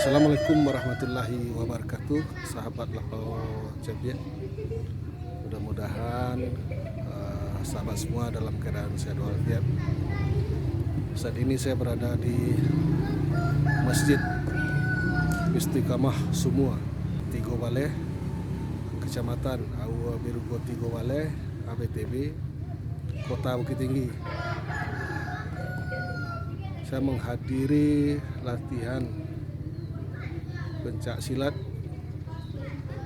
Assalamualaikum warahmatullahi wabarakatuh, sahabat Lapo Cebiet. Mudah-mudahan sahabat semua dalam keadaan sehat walafiat. Saat ini saya berada di Masjid Istiqamah Sumua, Tigo Baleh, Kecamatan Aua Birugo Tigo Baleh, ABTB, Kota Bukit Tinggi. Saya menghadiri latihan pencak silat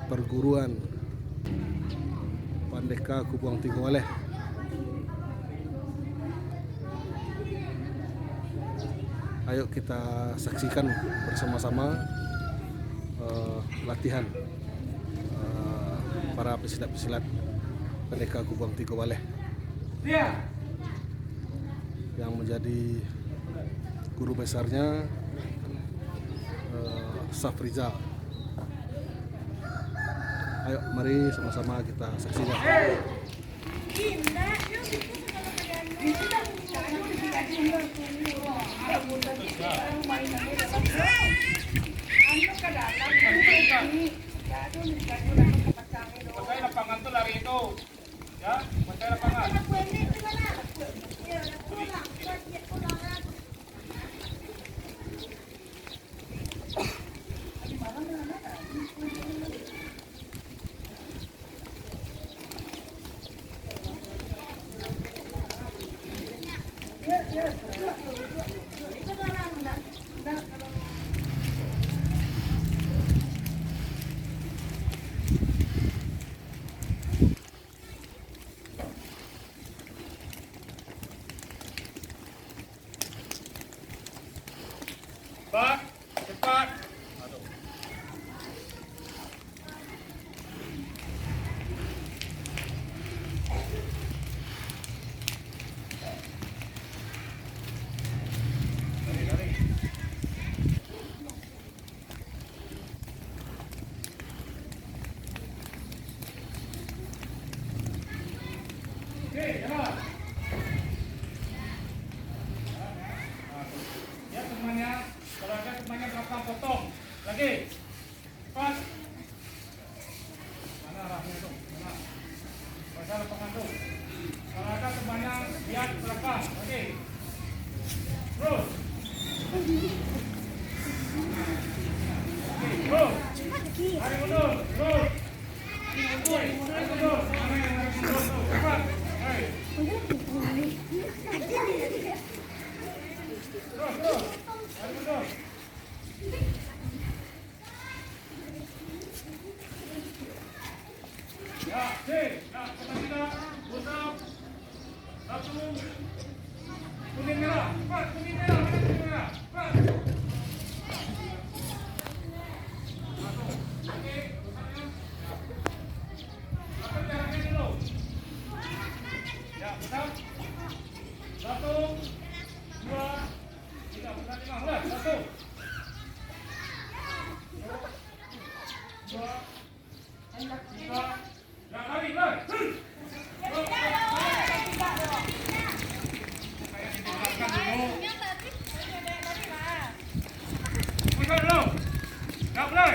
perguruan Pandeka Kubuang Tigo Baleh. Ayo kita saksikan bersama-sama latihan para pesilat-pesilat Pandeka Kubuang Tigo Baleh yang menjadi guru besarnya Safrizal. Ayo mari sama-sama kita saksikan. Pakai lapangan tuh lari itu, ya, pakai lapangan. Cepat, cepat. Aduh. Lari. Oke, jalan. Ya semuanya. Kalau ada temannya belakang potong lagi, cepat. Mana arahnya tuh? Mana? Baca lapangan tuh. Kalau ada temannya lihat belakang lagi. Terus. Oke, terus. Hari mundur, terus. Hari mundur. Mana yang harus mundur tuh? Cepat. Hai. Terus. Hari mundur. Ya, kita usap. Satu. Kuning merah, cepat, kuning merah, cepat. Satu. Oke, usapnya. Apa jaraknya dulu? Ya, usap. Satu, dua, tiga, usap lima, mulai. Satu. Dua, tiga, ya lari, lari. Buka dulu. Ya mulai.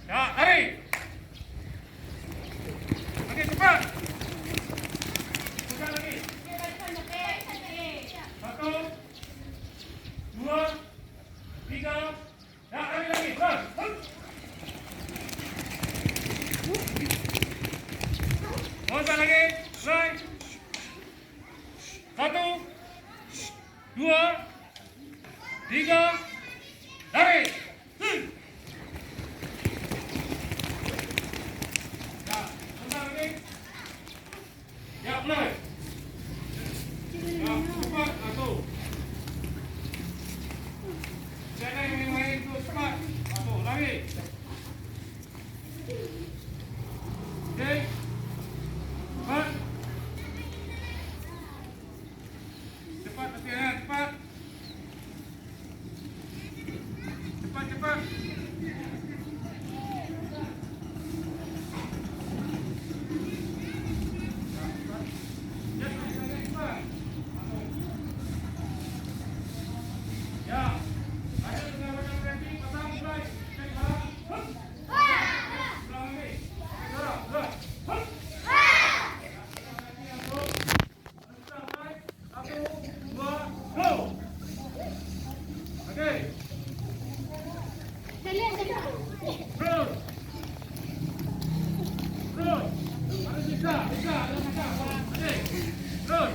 Ya lari. Oke cepat. Buka lagi. Satu, dua, tiga. Ya lari lagi. Terus. Buka lagi. Mulai. Satu. 2, 3, lari. Ya, sebentar lagi. Ya, mulai. Ya, cepat, satu. Siapa yang main itu cepat? Satu, lari. Oke. Cepat. Cepat, latihan, cepat. Cepat, cepat. Ya, ada dengan banyak berhenti, pasang mulai. Cek barang. Hup. Ulang lagi. Dorong, dorong. Hup. Satu, dua, go. Oke. Terus. Terus. Ada bisa, ada bisa. Oke. Terus.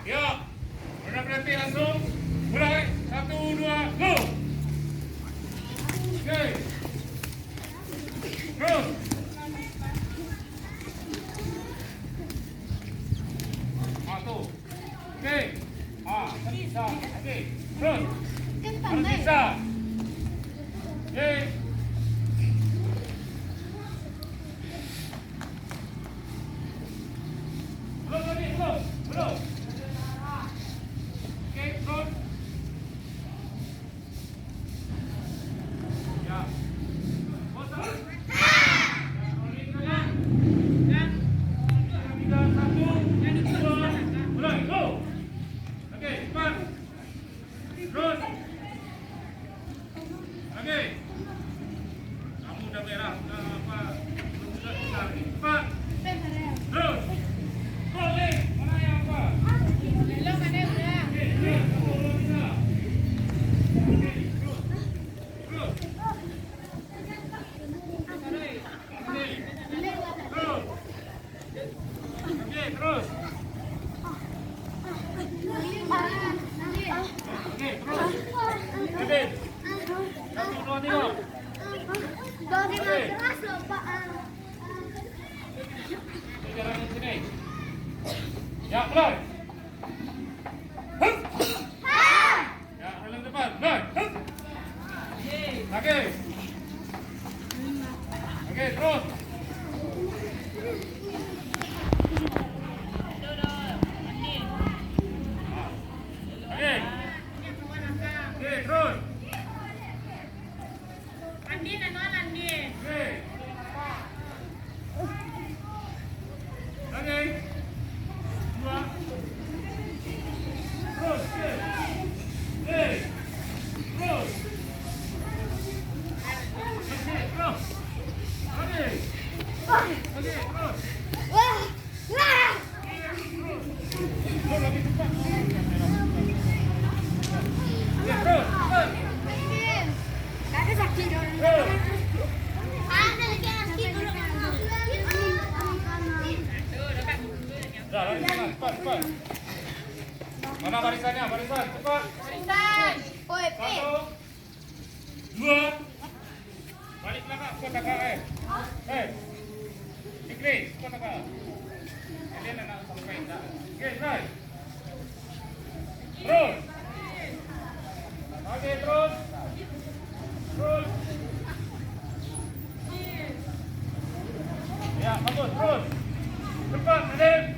Ya, udah berhenti langsung. Mulai, 1, 2, go. Oke. Terus. Satu. Oke. Bisa. Oke. Terus. Harus bisa. Oke. Belum lagi, belum. Oke, terus. Ya. Bosan. Rolling kanan. Dan 3, 1, 2, mulai, go. Oke, cepat. Terus. Oke. Kamu udah merah, udah apa? Belum bisa lagi. Cepat. Terus. Rolling. Mana yang apa? Oke, terus. Kamu belum bisa. Oke, terus. Terus. Oke. Terus. Oke, terus. Oke, terus. Oke. 1, 2, 3. Bagaimana keras loh Pak? Jalan di sini. Ya, mulai. Hup. Ya, jalan depan. Mulai. Hup. Oke. Oke, terus. Oke. Oke, terus. Andin, Andin. Oke. Oke. 2. Terus. Oke. Oke. Terus. Oke, terus. Oke. Oke, terus. Wah, wah. Terus lebih cepat. Oke, terus. Terus. Kakak sakit dong. Terus. Ada lagi yang sakit dulu. Dah, lari sana, cepat, cepat. Mana barisannya? Barisan, cepat. Barisan. Oi, 1, 2. Balik belakang, cepat kakak. Fikri, cepat kakak. Dia nak sampai tak. Oke, right. Terus. Oke, terus. Terus. Ya, bagus, terus. Cepat, Adem.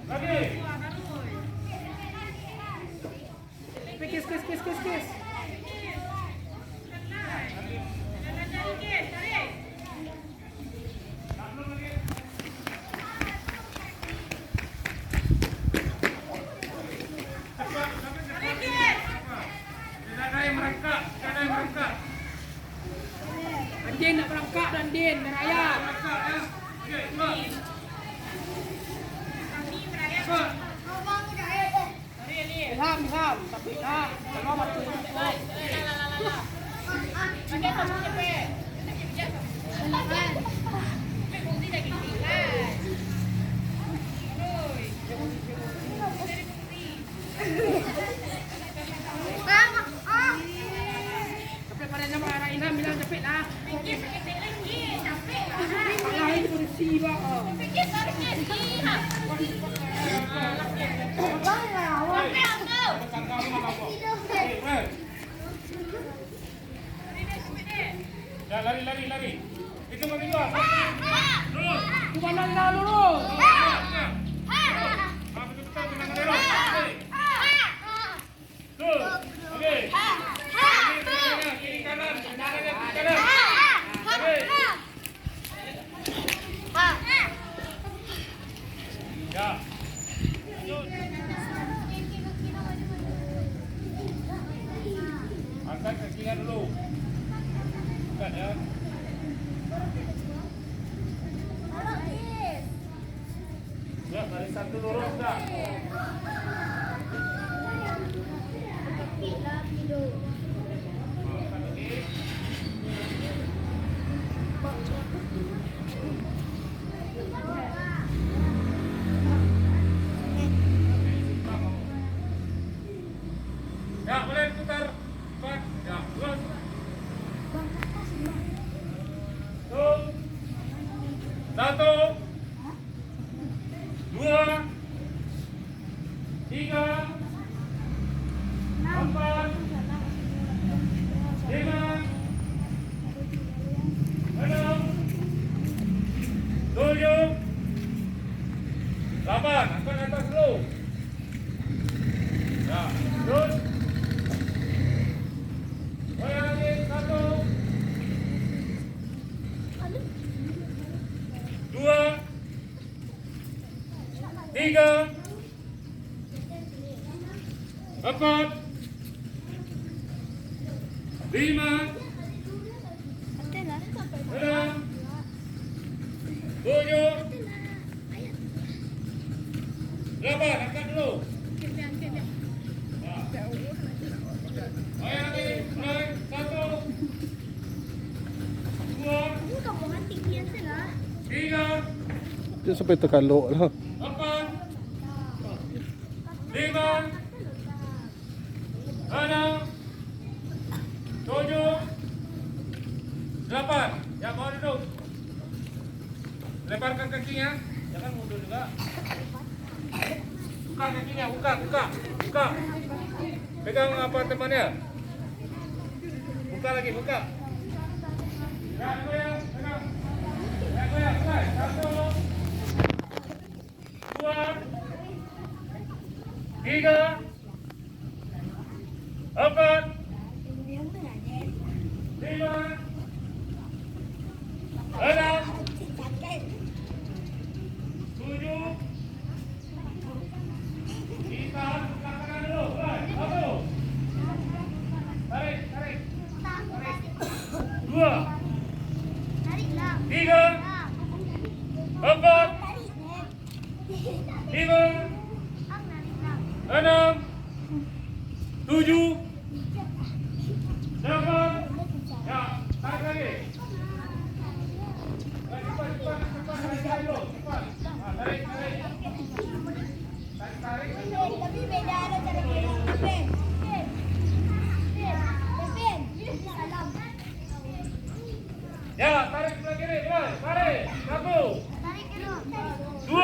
Lagi. Kis. Andin nak berangkat dan Din meraya. Ilham, tapi tak. Kalau mati. Pakai sama cepet. Capek lah. Lain polisi bah. Ya, lari. Itu mau juga. Cuma nang dulu. Betul-betul tenang dulu. Tuh. Oke. Kiri kanan. Oke. Ya. Angkat kakinya dulu. Angkat ya. Ya, dari satu lurus dah. Ya, boleh putar. Ya, terus. Tuh. 1, 2, 3, 4, 5, 6, 7, 8. Angkat atas dulu. Ya, terus. Goyang lagi. 1, 2, 3, 4, 5, 6, 7, 8. Angkat dulu. Goyang lagi. Mulai. 1, 2, 3, Dia sampai tekan lo lah. 4, 5, 6, 7, 8. Ya, mau duduk. Lebarkan kakinya. Jangan mundur juga. Buka kakinya, buka. Pegang apa temannya. Buka lagi, buka. Ya, goyang, pegang. Ya, goyang, mulai. 1, 2, 3, 4, 5, 6, 7, kita belakangkan dulu. Mulai. 1, tarik. 2, 3, 4, 5, 6, 7, 8. Ya, tarik lagi. Cepat. Tarik dulu, cepat. Tarik. Tapi beda ada cara goyang. Pepin. Ya, tarik sebelah kiri. Mulai. Tarik. 1, Tarik dulu. 2,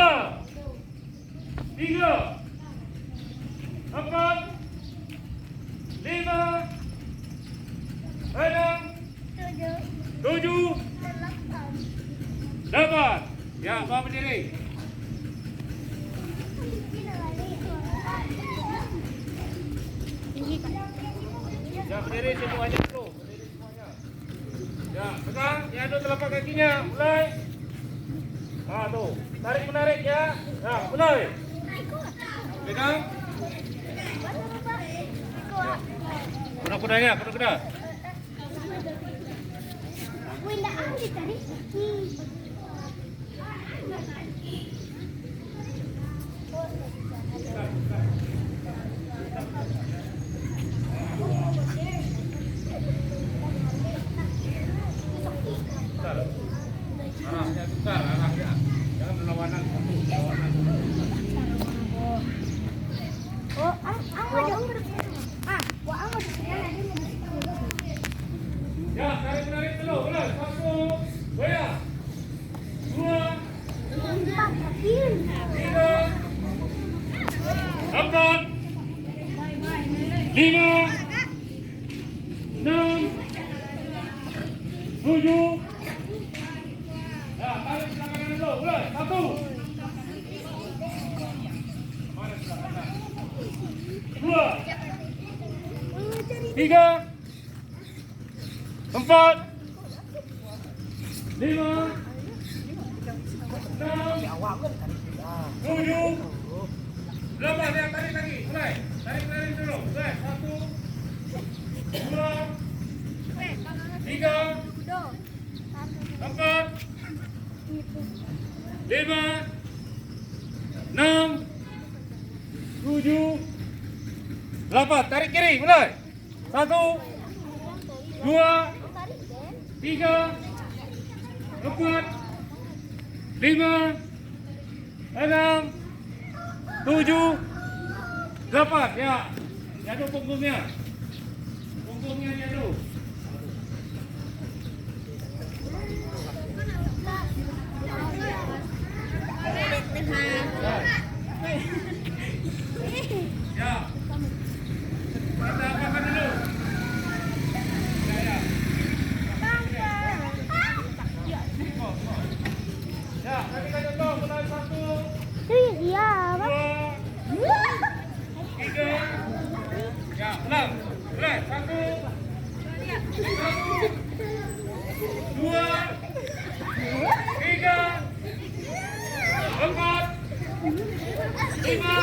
3, 4, 5, 6, 7, 8. Ya, bawa berdiri. Ya, berdiri semuanya dulu. Ya, pegang. Ya, ada telapak kakinya. Mulai. Ah, tuh. Tarik menarik ya. Ya, mulai. Pegang. Kuda-kudanya, kuda-kuda. Wala ang tadi. Arahnya tukar, arahnya. Jangan berlawanan. Oh, ang ada. Ah, wa ang ada. Ya, tarik menarik. dulu. Mulai. 1. Goyang. 2. 3. 4. 5. 6. 7. Ya, tarik sebelah kanan dulu. Mulai. 1. Mana sebelah kanan? 2. 3. 4. 5. 6. 7. 8. Ya, tarik lagi. Mulai. Tarik dulu. Mulai. 1. 2. 3. 4. 5. 6. 7. 8. Tarik kiri. Mulai. 1. 2. 3. 4. 5. 6. 7. 8. Ya. Jatuh punggungnya. Punggungnya jatuh. Ya. Kita makan dulu. Ya, nanti kita contoh. Mulai 1. Iya, 2. 3. Ya, ulang. Mulai 1. 2. 3. 4. 5.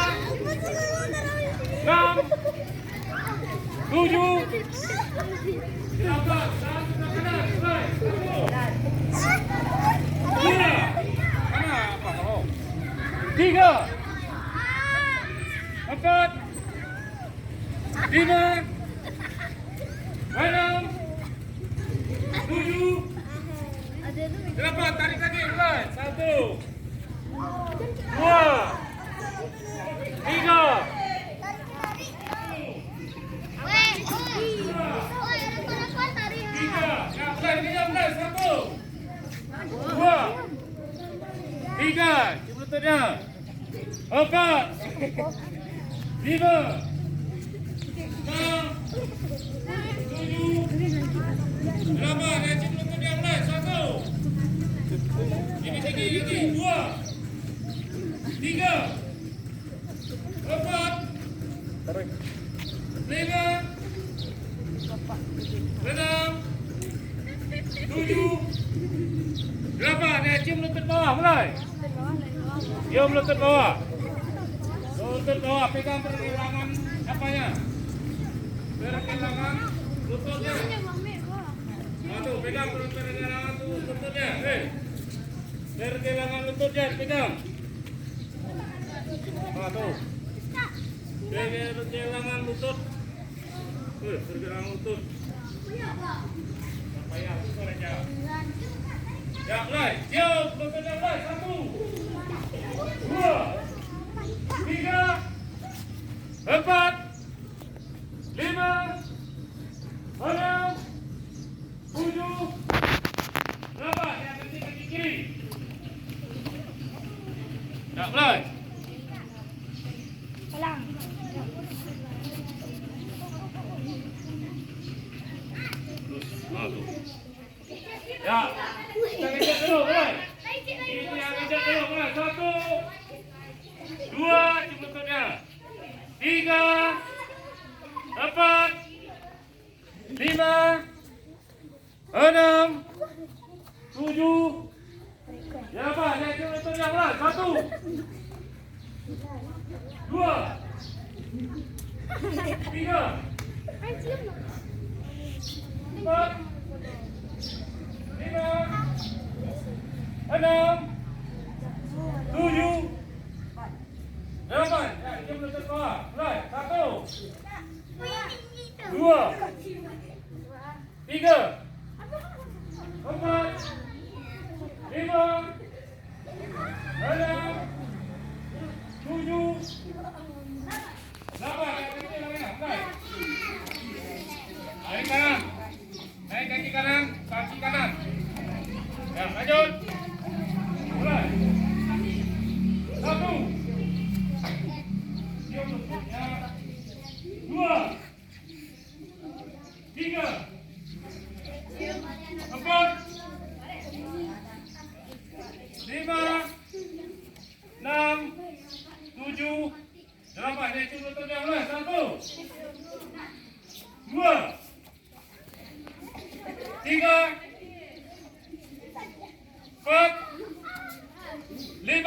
6. 7. 8. Sebelah kanan. Mulai. 2. Mana apa kau? 3. 4. 5. 6. 7. 8. Tarik lagi. Mulai. 1. 2. 3. Ya, mulai. 1. 2. 3. Cium lututnya. 4. 5. 6. 7. 8. Ya, cium lututnya. Mulai. 1. Ini tinggi. 2. 3. 4. 5. 6. 7. 8. Ya, cium lutut bawah. Mulai. Cium lutut bawah. Lutut bawah. Pegang pergelangan apanya? Pergelangan lututnya. Tuh, pegang pergelangan lututnya. Pergelangan lututnya. Pegang. Tuh. Pergelangan lutut. Pergelangan lutut. Apa ya? Susah aja. Ya, mulai. Cium lututnya. Mulai. 1. 2. 3. 4. 5. 6. 7. 8. Ya, kaki kiri. Ya, mulai. Ya, kita ngejek dulu, mulai. Ini yang ngejek dulu, mulai. 1. 2, cium lututnya. 3. 4. 5. 6. 7. Ya, Pak, ya, cium lututnya, mulai. 1. 2. 3. 4. 5. 6. 7. 8. Ya, cium lutut bawah. Mulai. 1. 2. 3. 4. 5. 6. 7. 8. Ya, kaki kanan. Mulai. Naik kanan. Naik kaki kanan. Kaki kanan. 4, 5, 6,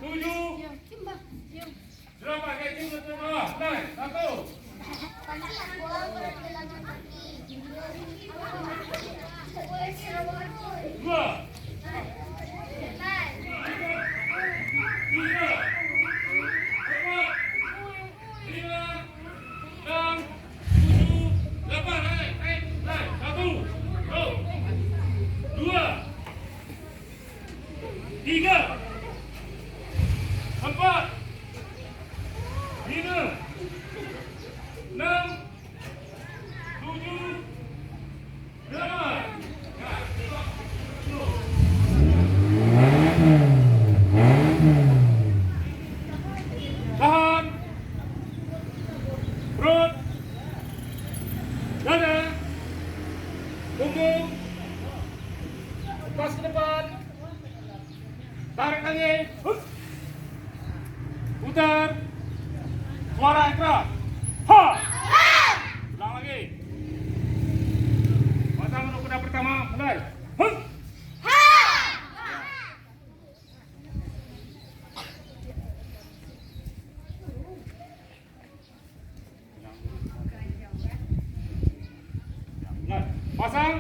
7, selamat kayak gitu semua. Naik, 1, 2, 3, 4, 5, 6, 7, 8. Tahan. Perut. Dada. Punggung. Lepas ke depan. Tarik angin. Putar. Suara yang keras. Ha! Ulang lagi. Pasang untuk kuda pertama. Mulai. Mulai. Pasang.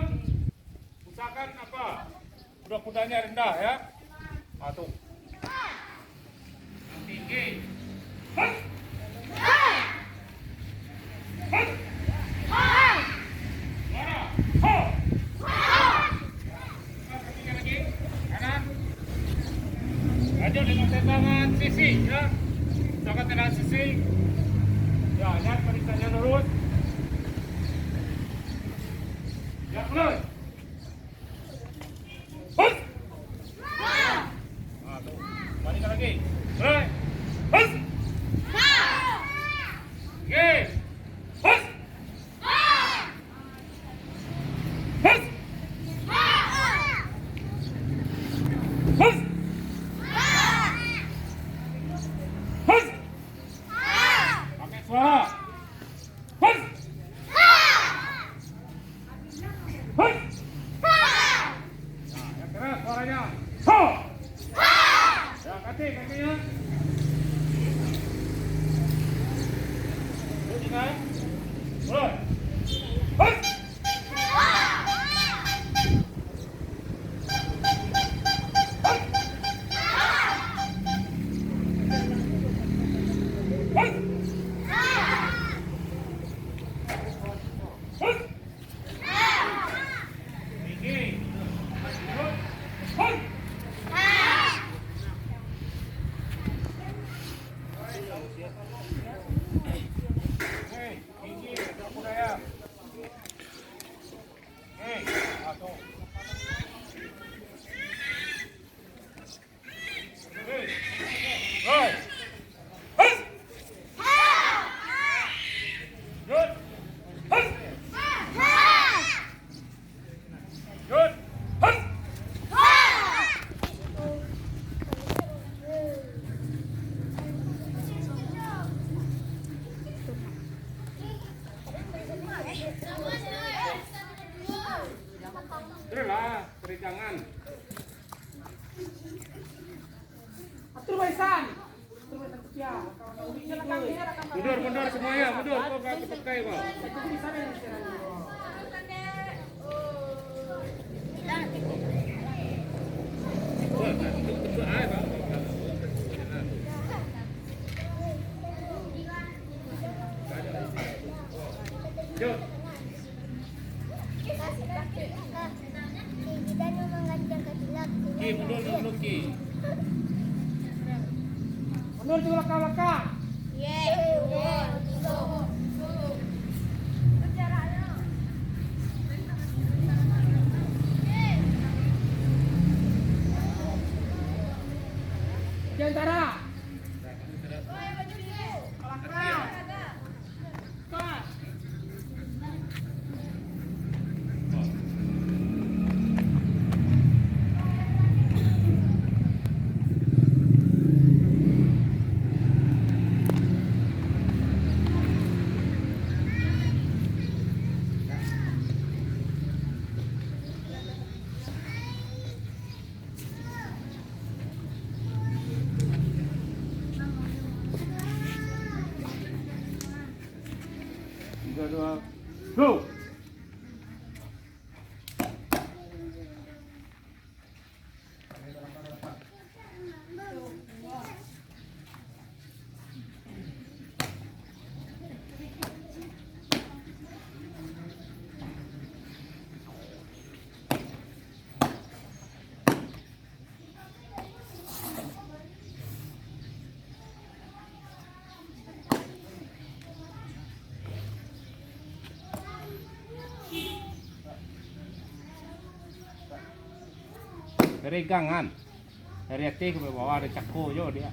Usahakan apa? Kuda-kudanya rendah ya. Satu. Tinggi. Suara. Ketiga lagi. Kanan. Lanjut dengan tendangan sisi ya. Usahakan tendangan sisi. Ya, lihat barisannya lurus. Ya, mulai. Balik lagi. Mulai. Hus. Oke. Hus. Hus. Hus. Hus. Pakai suara. Hus. Hus. Nah, yang keras suaranya. Ho. Ya, kakinya. Mulai. Mulai. Hus. Hus. Tinggi. Hus. Tinggi, budaya. Satu. Right. Hus. Good. Hus. Good. Hus. Itulah perikangan. Atur baisan. Atur baisan ya. Mundur semuanya, mundur. Kok nggak kepekai kok? Yuk. Ki, mundur Ki. Mundur juga belakang. Di antara. peregangan. Dari atas ke bawah ada cako jo dia.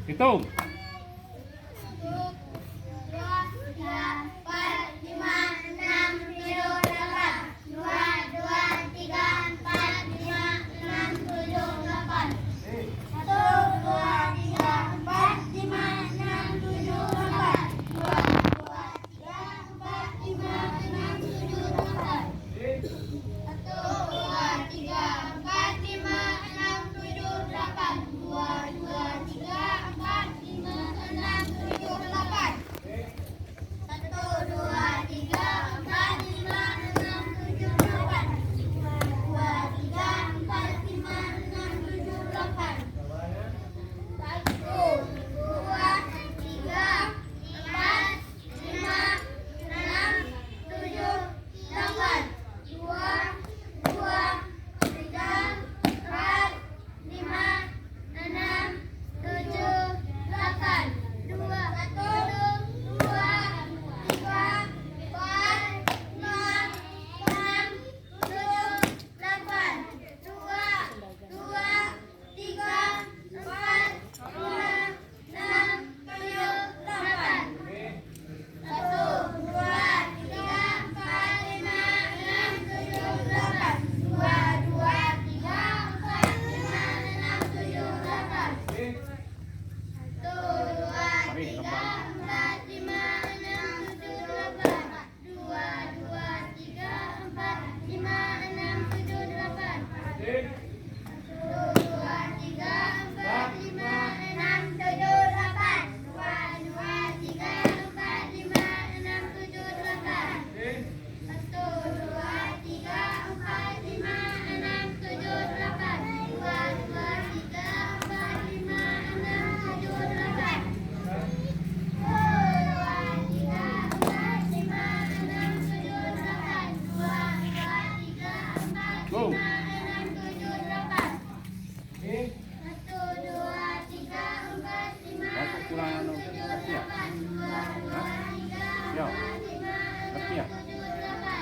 Hitung.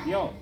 有。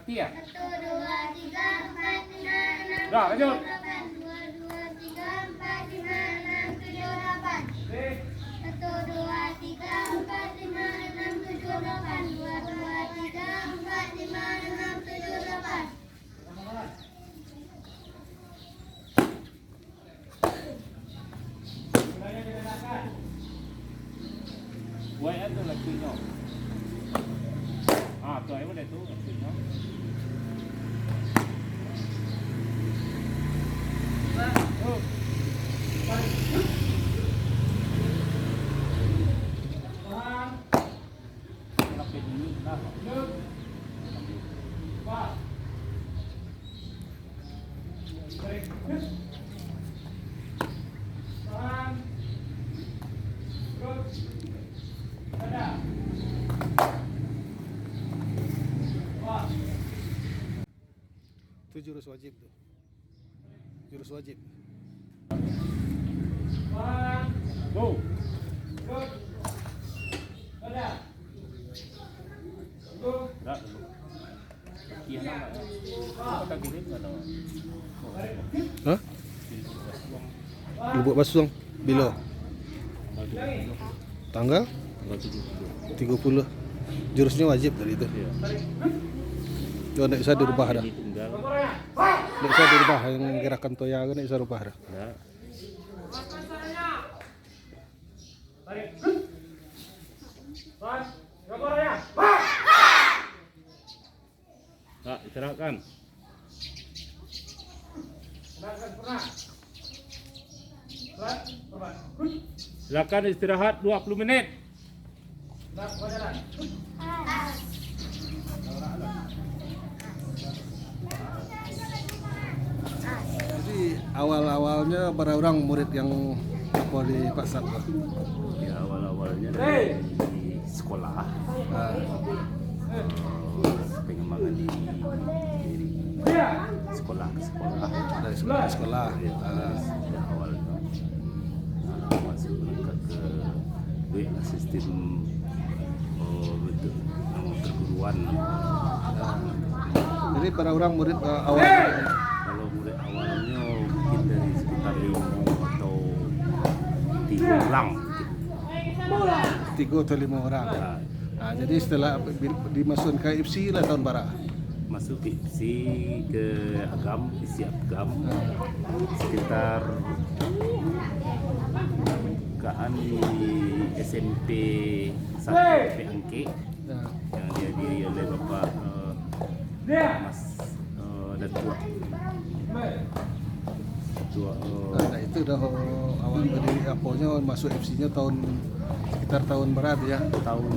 sakti ya. 1, 2, 3, 4, 5, 6, Dah, lanjut. 8. 2, 2, 3, 4, 5, 6, 7, 8. 1, 2, 3, 4, 5, 6, 7, 8. 2, 2, 3, 4, 5, 6, 7, 8. Buat ada lagi no. Tu ayo dah tu lagi no. Itu jurus wajib tuh. Jurus wajib. Go. Gerak dulu. Kaki anak apa? Kaki ni ada. Hah? Lubuk Basuang bila? Tanggal 30. Jurusnya wajib tadi itu. Tidak bisa dirubah dah. Tidak bisa dirubah yang gerakan toya kan tidak bisa dirubah dah. Tak, istirahatkan. Silakan istirahat 20 menit. Jadi awal-awalnya para orang murid yang apa di Pak Sat? Ya awal-awalnya dari sekolah, pengembangan di sekolah ke sekolah. Dari sekolah ke sekolah. Sejak awal masuk meningkat ke sistem bentuk perguruan. Jadi para orang murid awal Kalau murid awalnya mungkin dari sekitar 5 atau 3 orang. 3 atau 5 orang. Nah, jadi setelah dimasukkan ke IPSI lah tahun bara. Masuk IPSI ke Agam, IPSI Agam sekitar pembukaan di SMP 1 Angke Nah, yang dihadiri oleh Bapak Mas Datua nah itu dah awal berdiri apanya masuk IPSI-nya sekitar tahun berat ya. tahun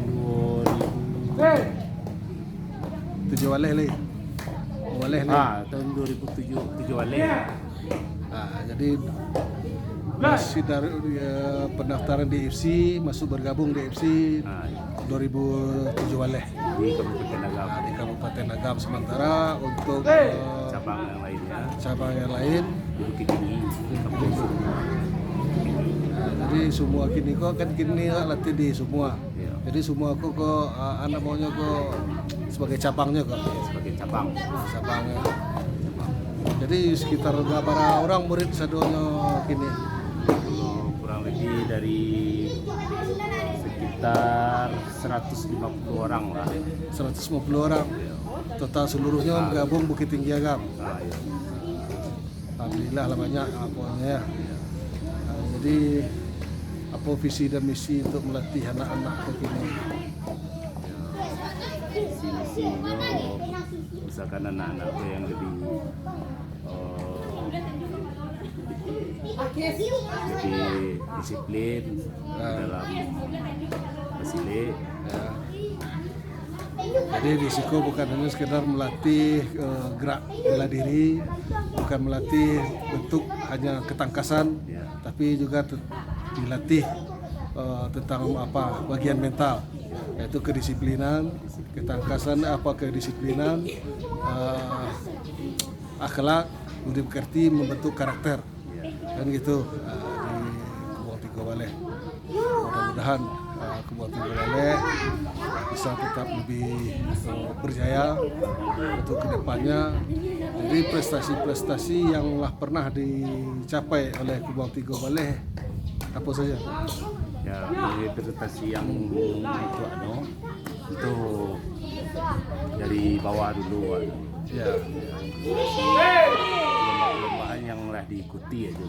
7 waleh leh. Waleh leh. tahun 2007 Waleh. Nah, jadi masih dari pendaftaran di IPSI, masuk bergabung di IPSI 2007 waleh Di Kabupaten Agam. di Kabupaten Agam. Sementara untuk Cabang yang lainnya cabang yang lain, Bukit Tinggi, Kabupaten Sumba. nah, jadi semua kini kok kan kini latih di semua. Ya, Jadi semua kok anak maunya kok sebagai cabangnya kok. sebagai cabang. Cabangnya. Jadi sekitar berapa orang murid sadonya kini? Kalau kurang lebih dari sekitar 150 orang lah. 150 orang. Total seluruhnya gabung Bukit Tinggi Agam. Ya. Alhamdulillah lah banyak apanya ya. Nah, jadi apa visi dan misi untuk melatih anak-anak begini? Misi-misinya usahakan anak-anak yang lebih disiplin dalam hasilnya. Ya. Jadi risiko bukan hanya sekedar melatih gerak bela diri, bukan melatih bentuk hanya ketangkasan, Ya. tapi juga dilatih tentang apa bagian mental, yaitu kedisiplinan, ketangkasan kedisiplinan, akhlak, budi pekerti, membentuk karakter, kan gitu di Kubang Tiga Waleh. Mudah-mudahan Kubuang Tiga Baleh bisa tetap lebih berjaya untuk kedepannya. Jadi prestasi-prestasi yang pernah dicapai oleh Kubuang Tiga Baleh apa saja? Ya, ini prestasi yang itu dari bawah dulu. Ya. Perlombaan yang telah diikuti aja.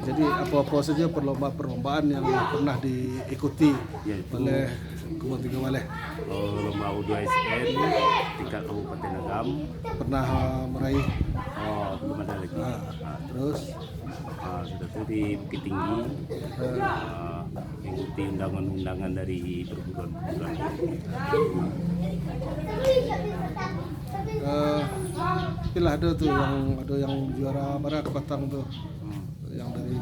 Jadi apa-apa saja perlombaan yang pernah diikuti Yaitu oleh Kubuang Tiga Baleh. lomba U2SN tingkat Kabupaten Agam. Pernah meraih. Belum ada lagi. Terus Sudah itu di Bukit Tinggi, mengikuti undangan-undangan dari perguruan-perguruan. Bila ada tuh yang juara mana Batang tuh, yang dari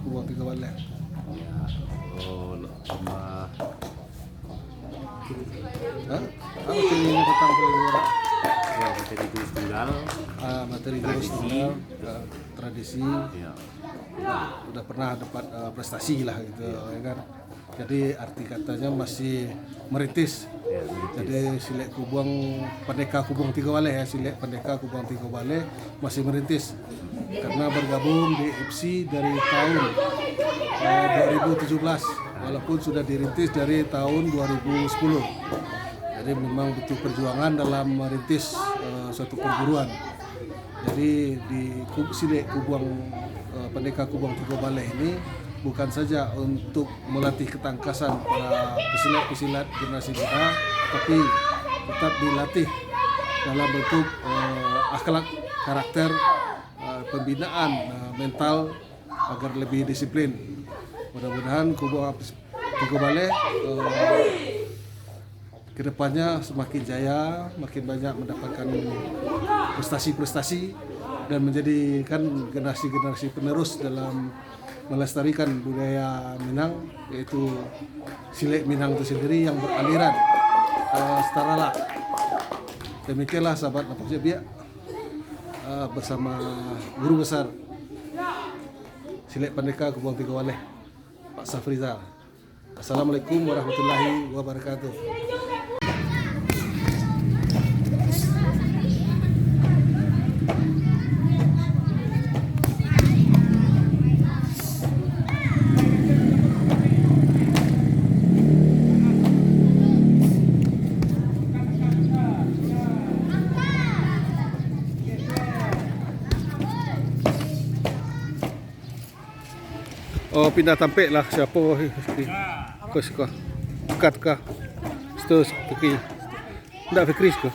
Kubuang Tiga Baleh. Lomba Apa yang Batang tuh juara? ya, materi tulis tunggal. Materi tulis tunggal, tradisi. Ya. Udah pernah dapat prestasi lah gitu, ya kan. Jadi arti katanya masih merintis. Ya, Jadi Silek Kubuang Pendeka Kubuang Tiga Baleh ya, Silek Pendeka Kubuang Tiga Baleh masih merintis karena bergabung di IPSI dari tahun 2017 walaupun sudah dirintis dari tahun 2010. Jadi memang butuh perjuangan dalam merintis suatu perguruan. Jadi di Silek Kubuang Pendeka Kubuang Tiga Baleh ini bukan saja untuk melatih ketangkasan para pesilat-pesilat generasi muda, tapi tetap dilatih dalam bentuk akhlak, karakter, pembinaan mental agar lebih disiplin. Mudah-mudahan Kubuang Tiga Baleh kedepannya semakin jaya, makin banyak mendapatkan prestasi-prestasi dan menjadikan generasi-generasi penerus dalam melestarikan budaya Minang, yaitu Silek Minang itu sendiri yang beraliran setara lah. Demikianlah sahabat Napasnya Biak bersama guru besar Silek Pendeka Kubuang Tiga Baleh, Pak Safrizal. Assalamualaikum warahmatullahi wabarakatuh. Oh, pindah tampik lah siapa kau suka dekat kah terus Fikri tidak Fikri suka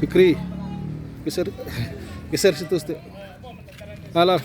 Fikri. Geser. Geser situ. Alah.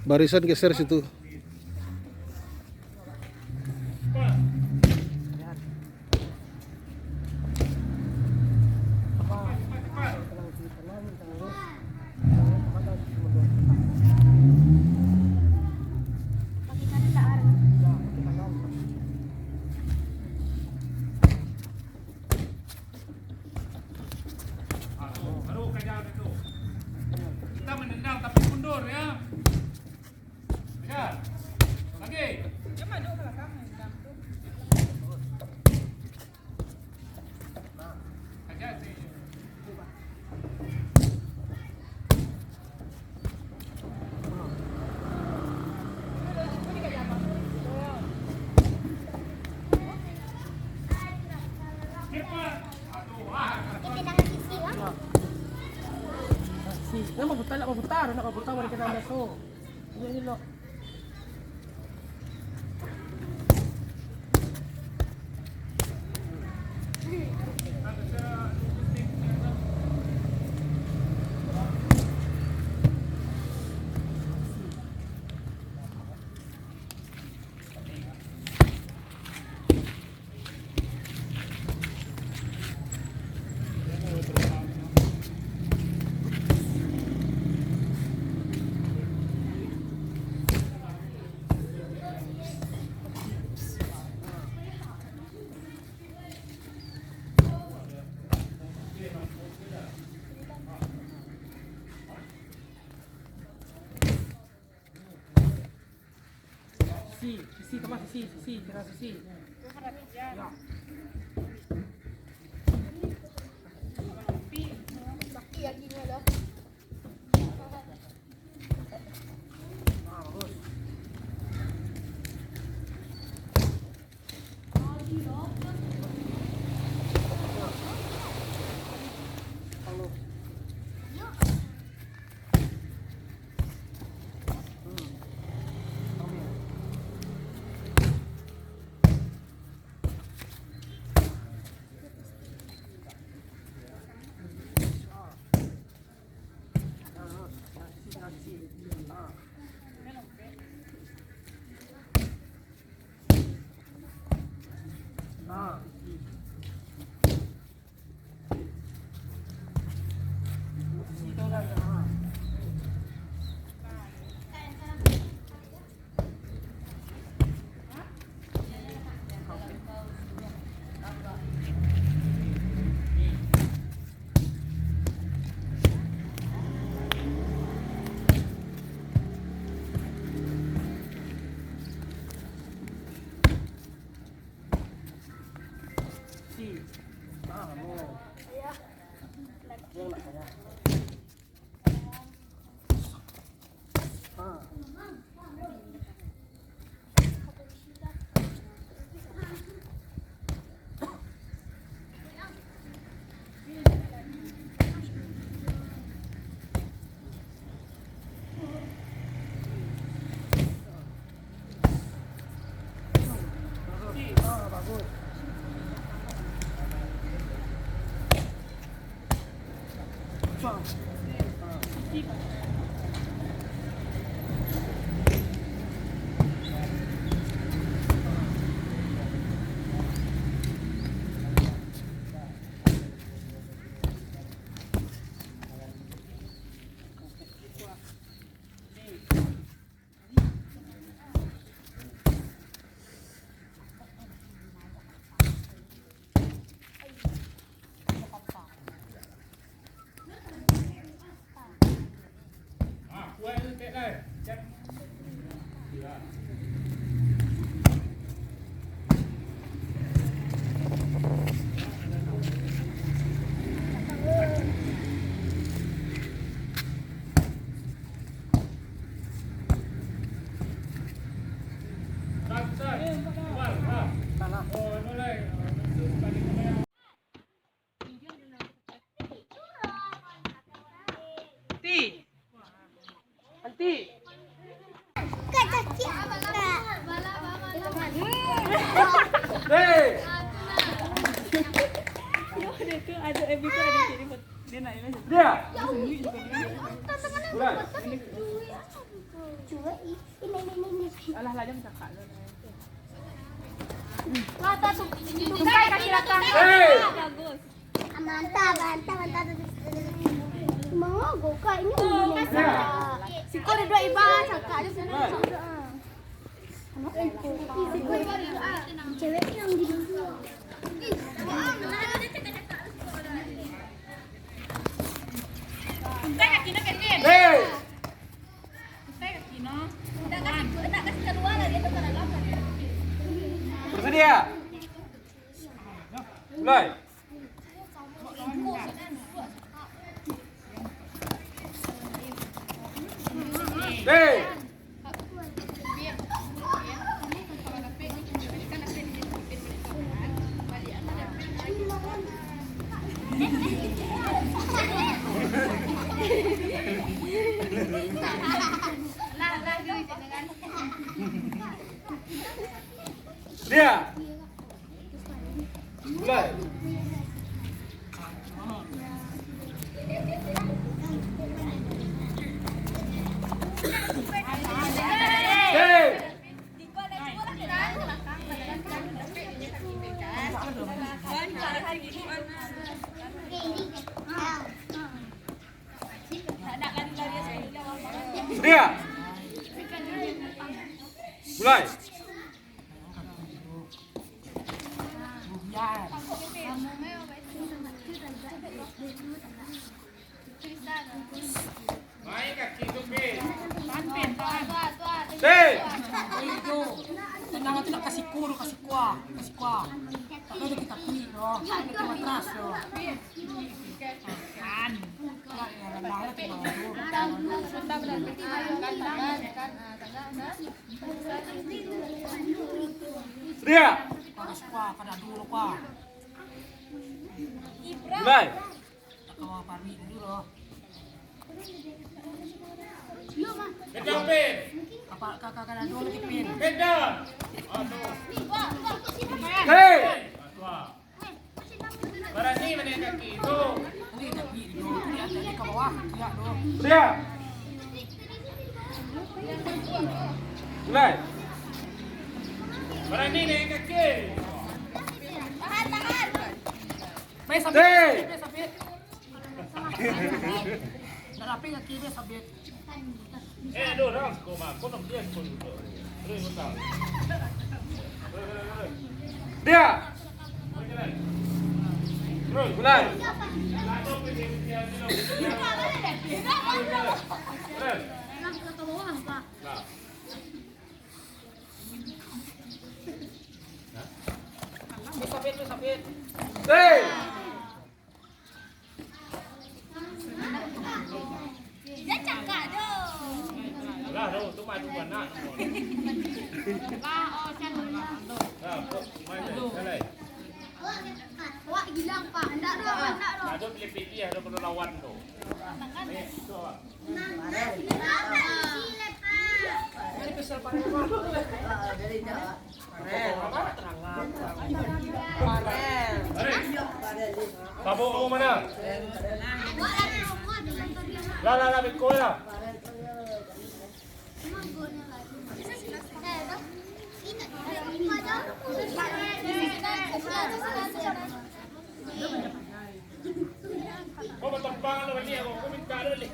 Barisan geser situ. Baru kejar itu. Kita menendang tapi mundur ya. Kejar. Lagi. Kejar sih. Nah, mabuta na mabuta wala kita na so. Yun lo. Sisi, kemana sisi, kena sisi. Ya. Siti. Kak Caki. Hei. Dia. Mulai. Cuba ini. Alah lah jam cakap lah. Mata tu. Tukai kaki belakang. Hei. Bagus. Mantap. Mau goka ini. Si kau ada dua iba cakap je sana. Cewek yang di dulu. Hei. Bersedia. Mulai. Hei. Dia. Mulai. Hei. Dia. Mulai. Main kaki tupi. Hei. Itu. Tenang tu nak kasih kuah. Kasih kuah. Tak ada kita pilih loh. Kita matras loh. Kan. Dia. Kasih kuah. Kada dulu kuah. Mulai. Kau parmi dulu. Kejapin. Apa kakak kada dulu tipin. Beda. Hei. Berani menaik kaki itu. Ini tapi dulu ni ada di bawah. Ya doh. Dia. Mulai. Berani naik kaki. Baik Hei. sabit. Nak rapi kaki dia sabit. Aduh, dah. Kau mah, kau nak dia pun. Terus betul. Dia. Terus, mulai. Sabit. Hei. Dia cakap doh. Lah, tu maju anak. Lah, main. Wah gila pak, enggak doh. Ada pilih-pilih ada perlu lawan tu. Ni, tu apa? Tabuk kau mana? Lah, bikoi lah. Kau bertempang lu ni aku minta dulu.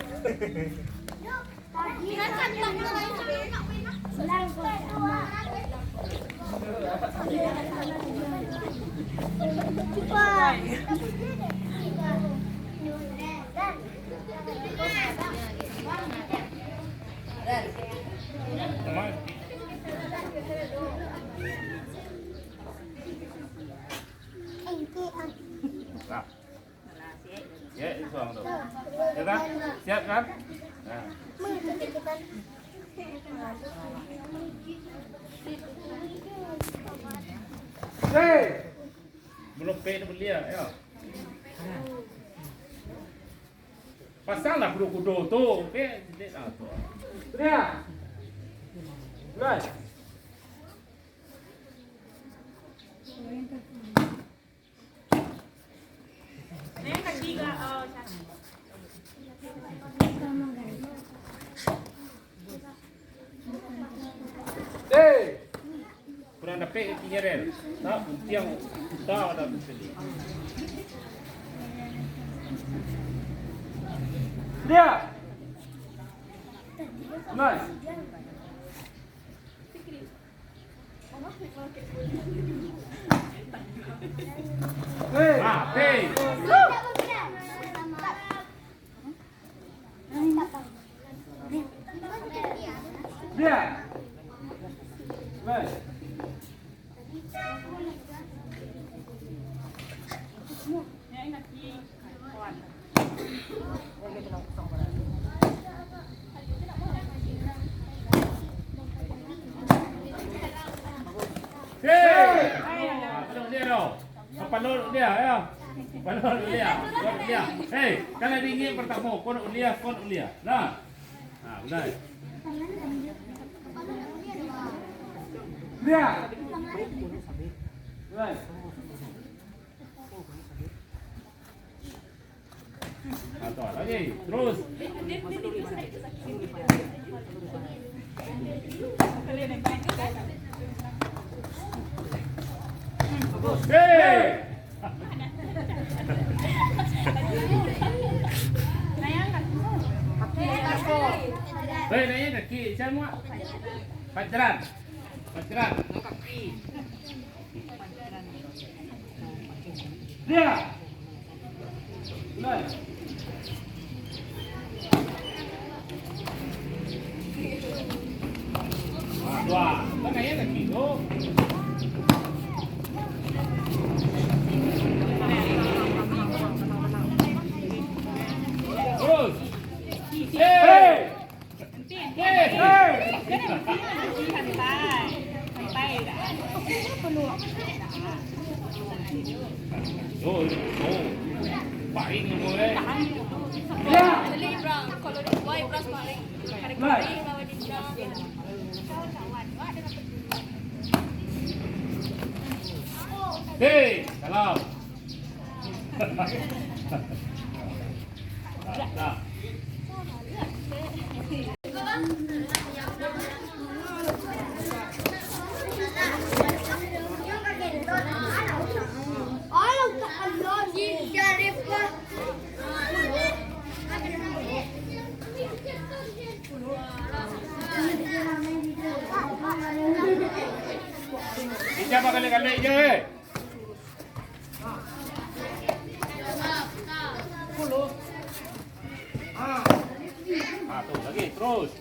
Nah. Ya, itu orang tu. Ya kan? Siap kan? Nah. Hei. Belum pay tu beli ya. Pasanglah kudo-kudo tu. Okey, sedek lah tu. Ria. Mulai. Yang ketiga, oh, Kurang dapat kakinya rel. Tak, tiang. Tak ada sini. Dia. Mulai. Hey. Dia. Mulai. yang kaki, kawan. Dia dong. Panul dia ya. Panul dia. Dia. Hei, kalau dingin pertama kon ulia. Nah. Nah, benar. Dia. Benar. Atau lagi. Terus. Hei. Hei, naik kaki semua. Pacaran. Dia. Mulai. Dua. Kan naik kaki tu. Terus. Hei. Oh, paling boleh. Ya. Kalau di boy bros paling. Mulai. Hei, salam. Dah. Siapa kali-kali je? Tuh lagi terus.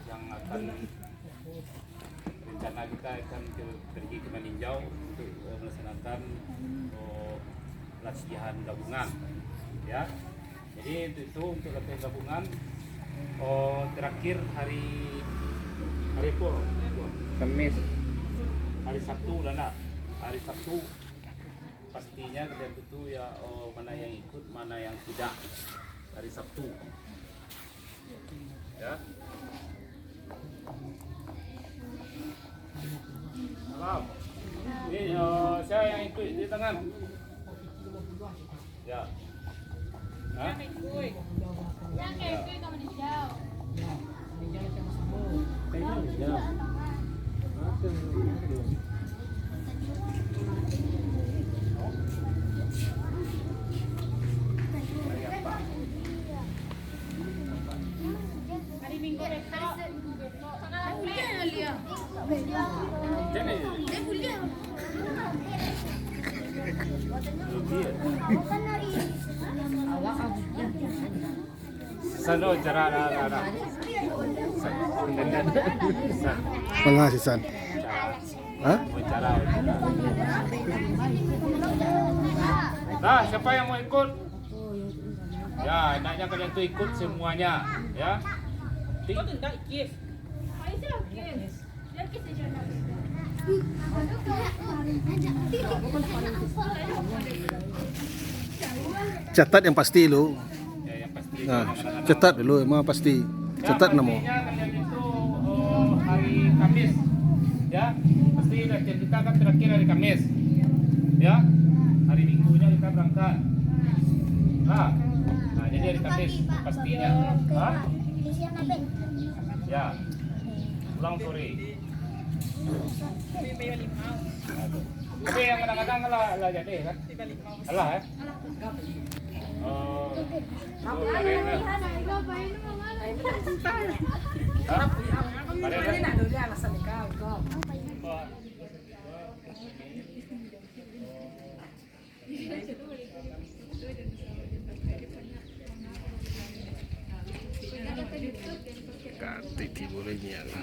Yang akan rencana kita akan pergi ke Maninjau untuk melaksanakan latihan gabungan, ya. Jadi itu untuk latihan gabungan. Terakhir hari apa? Kamis. Hari Sabtu dan hari Sabtu pastinya kita tentu ya mana yang ikut mana yang tidak hari Sabtu. Ya. Salam. Ini saya yang ikut di tangan. Ya. Hah? Yang ikut kamu di jauh. Hari Minggu besok. Sano cara ada. Pengasisan. Hah? Cara. Nah, siapa yang mau ikut? Ya, enaknya kalian tuh ikut semuanya, ya. Kau tu tak kis. Catat yang pasti lo. Ya, yang pasti. Nah, catat dulu emang pasti. Catat nama. Pastinya kalian itu hari Kamis, ya. Pasti latihan kita kan terakhir hari Kamis, ya. Hari Minggunya kita berangkat. Nah, jadi hari Kamis pastinya. Hah? Ya. Pulang sore. Tapi yang kadang-kadang lah jadi kan. Alah ya. Ini nak dulu alasan kau. Titi boleh nyala.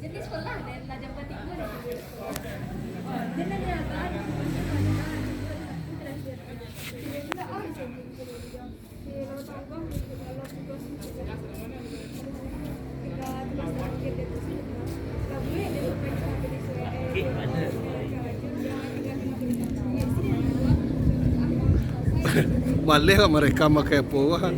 Jadi sekolah dan belajar batik pun. Malih lah mereka pakai puan.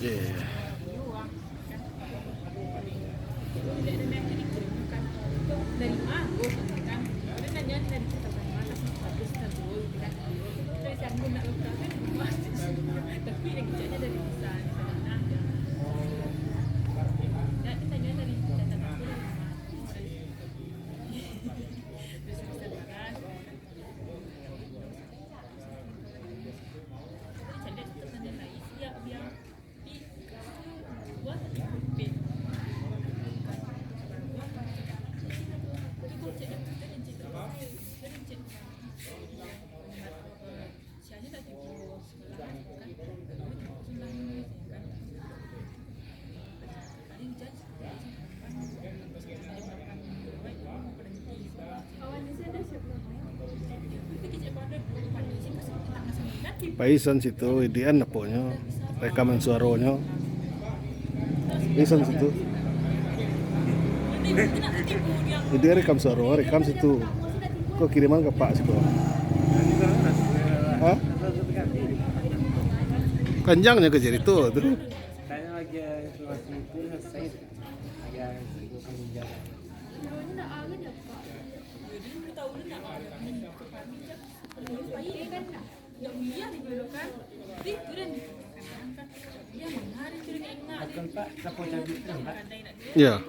Yeah. Dari mana? Kan? Ada nanya dari kita mana? Bagus terus, kan? Dari siapa nak lakukan? Tapi yang kerjanya dari bisa, sana. Ya, kita tanya dari catatan aku dari mana? Terus bisa kan? Jadi tanya lagi, siap dia. Buat pin. Paisan situ, idean naponya, rekaman suaranya. Paisan situ. Dia rekam suara, rekam situ. Kok kiriman ke Pak situ? Hah? Panjangnya ke jadi tuh. Kayaknya lagi situasi itu saya agak sibuk. Akan Pak, siapa jadi Pak? Ya.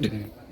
Yeah.